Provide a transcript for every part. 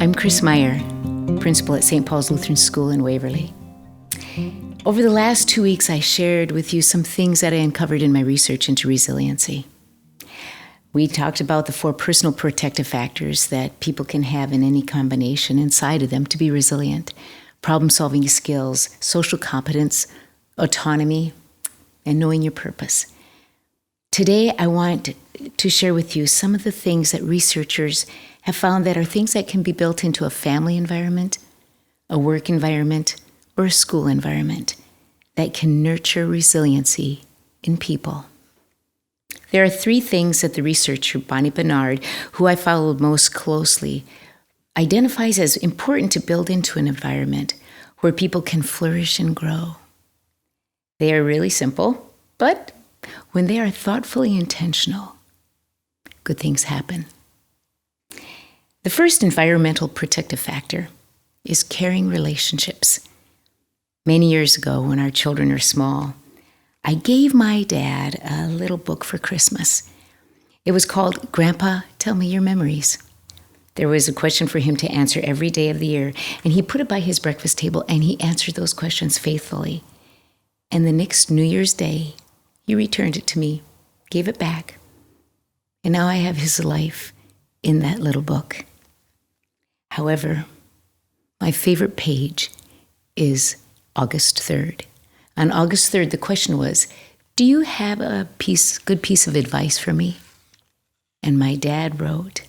I'm Chris Meyer, principal at St. Paul's Lutheran School in Waverly. Over the last 2 weeks, I shared with you some things that I uncovered in my research into resiliency. We talked about the 4 personal protective factors that people can have in any combination inside of them to be resilient: problem-solving skills, social competence, autonomy, and knowing your purpose. Today, I want to share with you some of the things that researchers have found that are things that can be built into a family environment, a work environment, or a school environment that can nurture resiliency in people. There are 3 things that the researcher Bonnie Bernard, who I followed most closely, identifies as important to build into an environment where people can flourish and grow. They are really simple, but when they are thoughtfully intentional, good things happen. The first environmental protective factor is caring relationships. Many years ago, when our children were small, I gave my dad a little book for Christmas. It was called Grandpa, Tell Me Your Memories. There was a question for him to answer every day of the year, and he put it by his breakfast table, and he answered those questions faithfully. And the next New Year's Day, he returned it to me, gave it back, and now I have his life in that little book. However, my favorite page is August 3rd. On August 3rd, the question was, do you have a good piece of advice for me? And my dad wrote,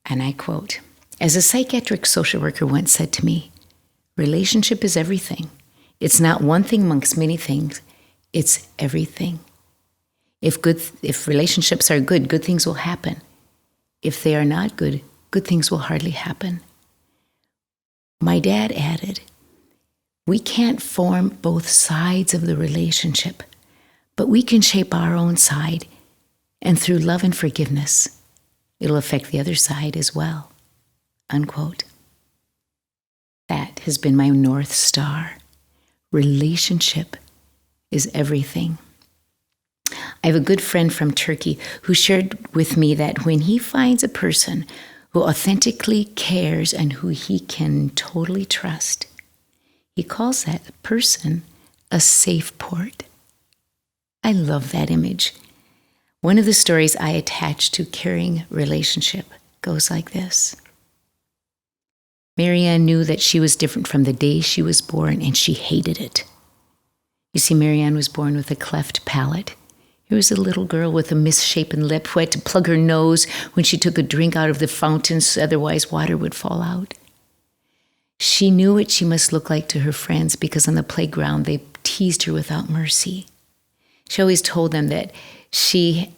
and I quote, "As a psychiatric social worker once said to me, relationship is everything. It's not one thing amongst many things. It's everything. If relationships are good, good things will happen. If they are not good, good things will hardly happen." My dad added, "We can't form both sides of the relationship, but we can shape our own side, and through love and forgiveness, it'll affect the other side as well." Unquote. That has been my North Star. Relationship is everything. I have a good friend from Turkey who shared with me that when he finds a person who authentically cares and who he can totally trust, he calls that person a safe port. I love that image. One of the stories I attach to caring relationship goes like this. Marianne knew that she was different from the day she was born, and she hated it. You see, Marianne was born with a cleft palate. Here was a little girl with a misshapen lip who had to plug her nose when she took a drink out of the fountain, otherwise water would fall out. She knew what she must look like to her friends because on the playground they teased her without mercy. She always told them that she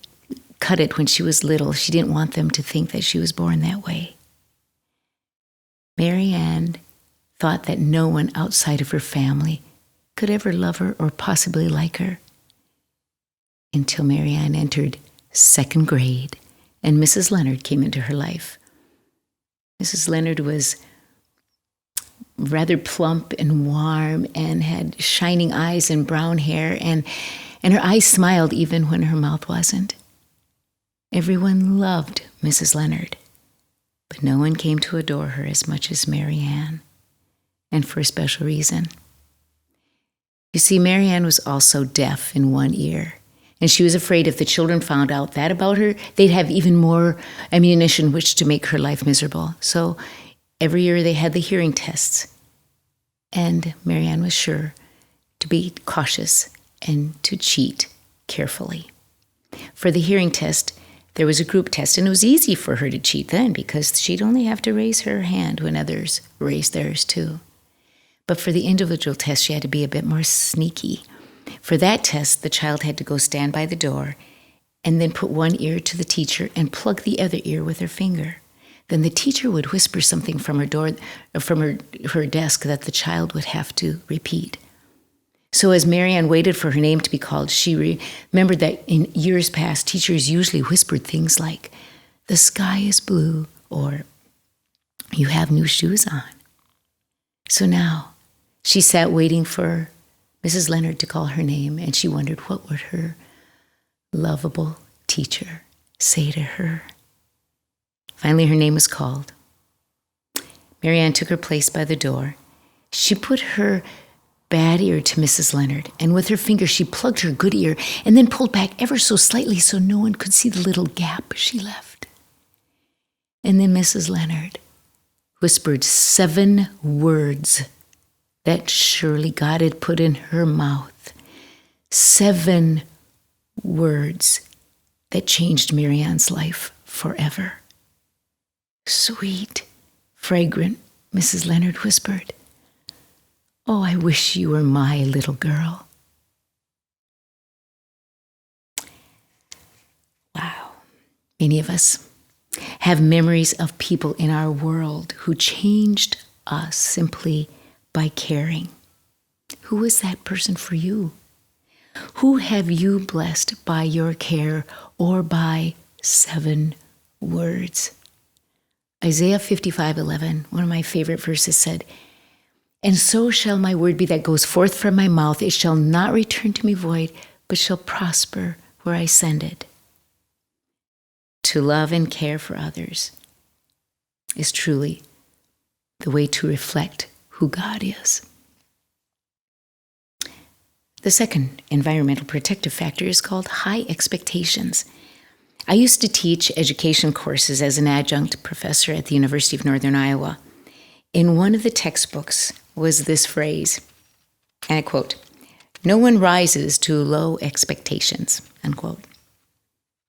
cut it when she was little. She didn't want them to think that she was born that way. Marianne thought that no one outside of her family could ever love her or possibly like her, until Marianne entered 2nd grade and Mrs. Leonard came into her life. Mrs. Leonard was rather plump and warm and had shining eyes and brown hair, and her eyes smiled even when her mouth wasn't. Everyone loved Mrs. Leonard, but no one came to adore her as much as Marianne, and for a special reason. You see, Marianne was also deaf in one ear, and she was afraid if the children found out that about her, they'd have even more ammunition which to make her life miserable. So every year they had the hearing tests, and Marianne was sure to be cautious and to cheat carefully. For the hearing test, there was a group test, and it was easy for her to cheat then because she'd only have to raise her hand when others raised theirs too. But for the individual test, she had to be a bit more sneaky. For that test, the child had to go stand by the door and then put one ear to the teacher and plug the other ear with her finger. Then the teacher would whisper something from her desk that the child would have to repeat. So as Marianne waited for her name to be called, she remembered that in years past, teachers usually whispered things like, "The sky is blue," or "You have new shoes on." So now she sat waiting for Mrs. Leonard to call her name, and she wondered what would her lovable teacher say to her. Finally, her name was called, Marianne took her place by the door. She put her bad ear to Mrs. Leonard, and with her finger she plugged her good ear and then pulled back ever so slightly so no one could see the little gap she left. And then Mrs. Leonard whispered 7 words that surely God had put in her mouth. 7 words that changed Marianne's life forever. Sweet, fragrant, Mrs. Leonard whispered. Oh, I wish you were my little girl. Wow. Many of us have memories of people in our world who changed us simply by caring. Who was that person for you? Who have you blessed by your care or by 7 words? Isaiah 55:11, one of my favorite verses, said, "And so shall my word be that goes forth from my mouth. It shall not return to me void, but shall prosper where I send it." To love and care for others is truly the way to reflect who God is. The second environmental protective factor is called high expectations. I used to teach education courses as an adjunct professor at the University of Northern Iowa. In one of the textbooks was this phrase, and I quote, "No one rises to low expectations," unquote.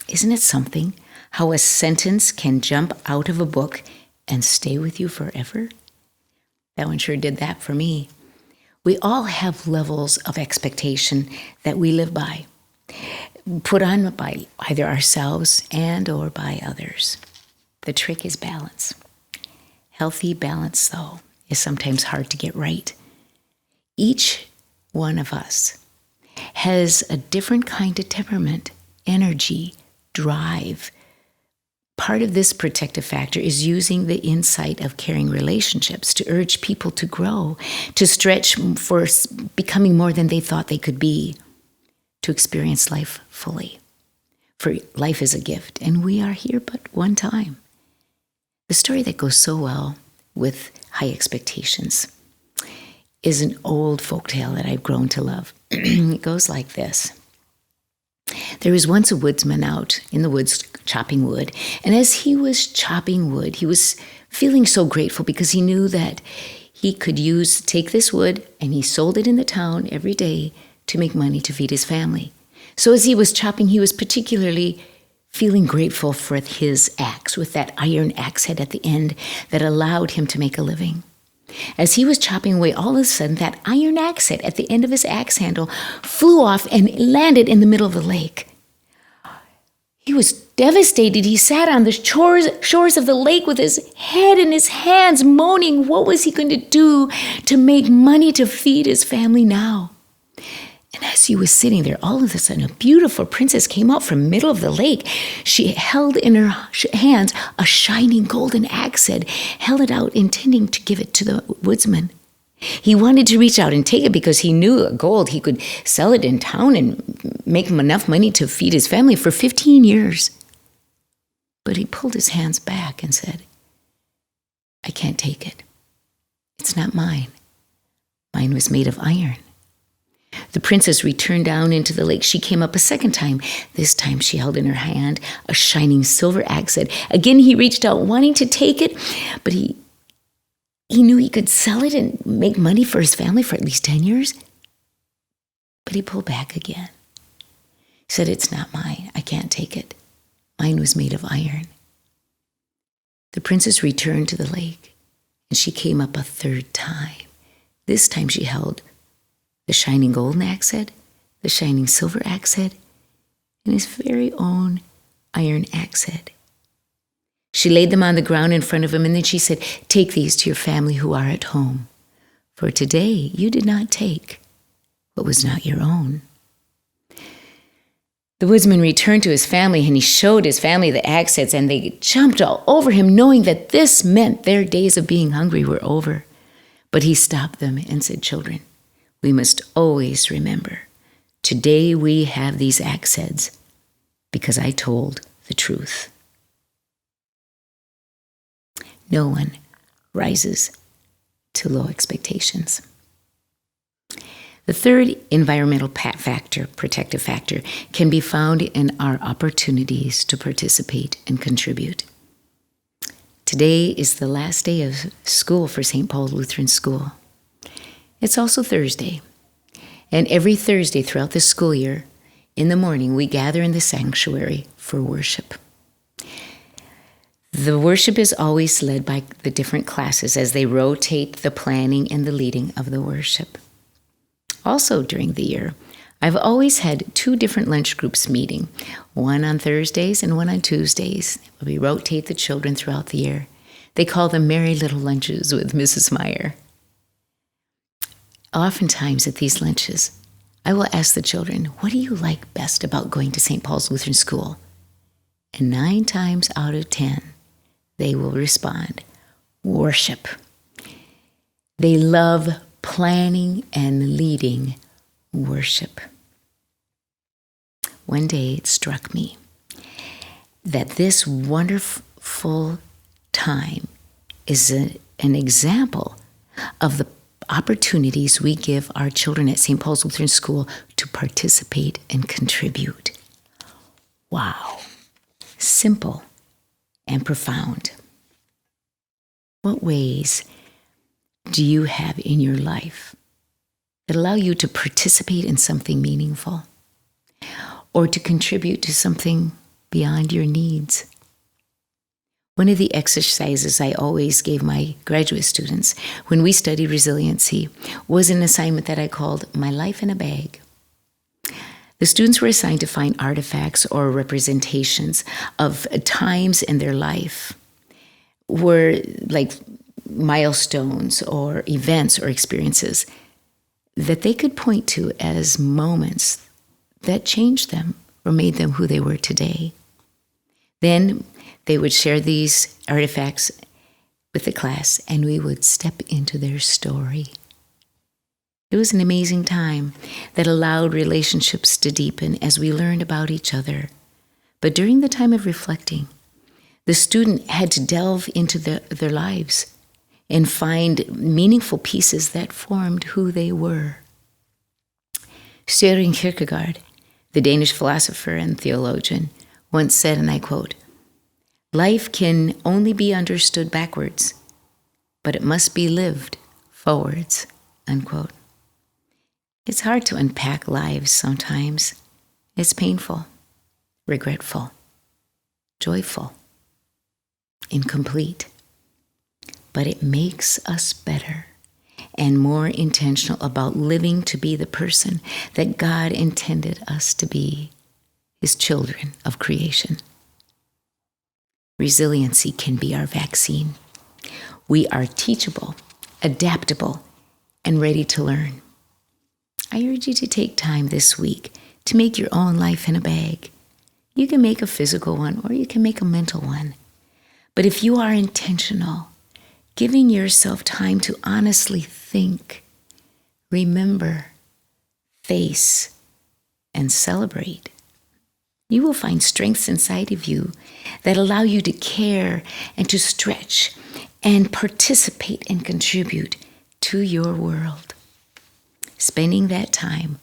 Isn't it something how a sentence can jump out of a book and stay with you forever? That one sure did that for me. We all have levels of expectation that we live by, put on by either ourselves and or by others. The trick is balance. Healthy balance, though, is sometimes hard to get right. Each one of us has a different kind of temperament, energy, drive. Part of this protective factor is using the insight of caring relationships to urge people to grow, to stretch for becoming more than they thought they could be, to experience life fully. For life is a gift, and we are here but one time. The story that goes so well with high expectations is an old folktale that I've grown to love. It goes like this. There was once a woodsman out in the woods chopping wood, and as he was chopping wood, he was feeling so grateful because he knew that he could take this wood and he sold it in the town every day to make money to feed his family. So as he was chopping, he was particularly feeling grateful for his axe with that iron axe head at the end that allowed him to make a living. As he was chopping away, all of a sudden, that iron axe head at the end of his axe handle flew off and landed in the middle of the lake. He was devastated. He sat on the shores of the lake with his head in his hands, moaning, what was he going to do to make money to feed his family now? And as he was sitting there, all of a sudden, a beautiful princess came out from the middle of the lake. She held in her hands a shining golden axe head, held it out, intending to give it to the woodsman. He wanted to reach out and take it because he knew gold. He could sell it in town and make him enough money to feed his family for 15 years. But he pulled his hands back and said, "I can't take it. It's not mine. Mine was made of iron." The princess returned down into the lake. She came up a second time. This time she held in her hand a shining silver axe head. Again, he reached out, wanting to take it, but he knew he could sell it and make money for his family for at least 10 years. But he pulled back again. He said, "It's not mine. I can't take it. Mine was made of iron." The princess returned to the lake, and she came up a third time. This time she held the shining golden axe head, the shining silver axe head, and his very own iron axe head. She laid them on the ground in front of him, and then she said, "Take these to your family who are at home. For today you did not take what was not your own." The woodsman returned to his family, and he showed his family the axe heads, and they jumped all over him, knowing that this meant their days of being hungry were over. But he stopped them and said, "Children, we must always remember, today we have these axe heads because I told the truth." No one rises to low expectations. The third environmental protective factor, can be found in our opportunities to participate and contribute. Today is the last day of school for St. Paul Lutheran School. It's also Thursday, and every Thursday throughout the school year, in the morning, we gather in the sanctuary for worship. The worship is always led by the different classes as they rotate the planning and the leading of the worship. Also during the year, I've always had 2 different lunch groups meeting, one on Thursdays and one on Tuesdays. We rotate the children throughout the year. They call them Merry Little Lunches with Mrs. Meyer. Oftentimes at these lunches, I will ask the children, what do you like best about going to St. Paul's Lutheran School? And 9 times out of 10, they will respond, worship. They love planning and leading worship. One day it struck me that this wonderful time is an example of the opportunities we give our children at St. Paul's Lutheran School to participate and contribute. Wow. Simple and profound. What ways do you have in your life that allow you to participate in something meaningful or to contribute to something beyond your needs? One of the exercises I always gave my graduate students when we studied resiliency was an assignment that I called My Life in a Bag. The students were assigned to find artifacts or representations of times in their life were like milestones or events or experiences that they could point to as moments that changed them or made them who they were today. Then they would share these artifacts with the class, and we would step into their story. It was an amazing time that allowed relationships to deepen as we learned about each other. But during the time of reflecting, the student had to delve into their lives and find meaningful pieces that formed who they were. Søren Kierkegaard, the Danish philosopher and theologian, once said, and I quote, "Life can only be understood backwards, but it must be lived forwards," unquote. It's hard to unpack lives sometimes. It's painful, regretful, joyful, incomplete. But it makes us better and more intentional about living to be the person that God intended us to be, His children of creation. Resiliency can be our vaccine. We are teachable, adaptable, and ready to learn. I urge you to take time this week to make your own life in a bag. You can make a physical one or you can make a mental one. But if you are intentional, giving yourself time to honestly think, remember, face, and celebrate, you will find strengths inside of you that allow you to care and to stretch and participate and contribute to your world. Spending that time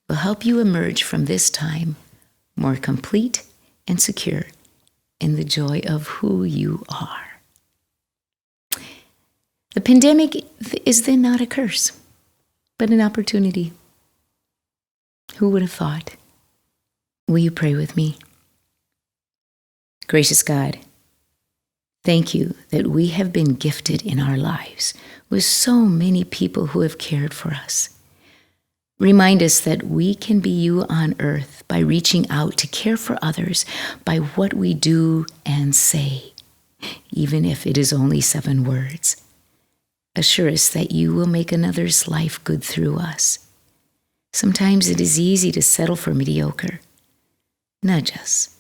will help you emerge from this time more complete and secure in the joy of who you are. The pandemic is then not a curse, but an opportunity. Who would have thought? Will you pray with me? Gracious God, thank you that we have been gifted in our lives with so many people who have cared for us. Remind us that we can be you on earth by reaching out to care for others by what we do and say, even if it is only 7 words. Assure us that you will make another's life good through us. Sometimes it is easy to settle for mediocre. Nudge us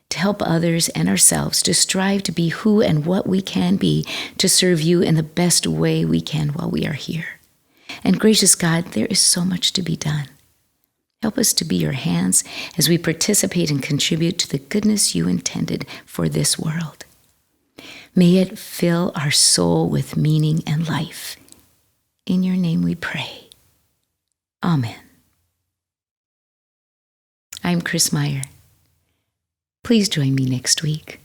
to help others and ourselves to strive to be who and what we can be to serve you in the best way we can while we are here. And gracious God, there is so much to be done. Help us to be your hands as we participate and contribute to the goodness you intended for this world. May it fill our soul with meaning and life. In your name we pray. Amen. I'm Chris Meyer. Please join me next week.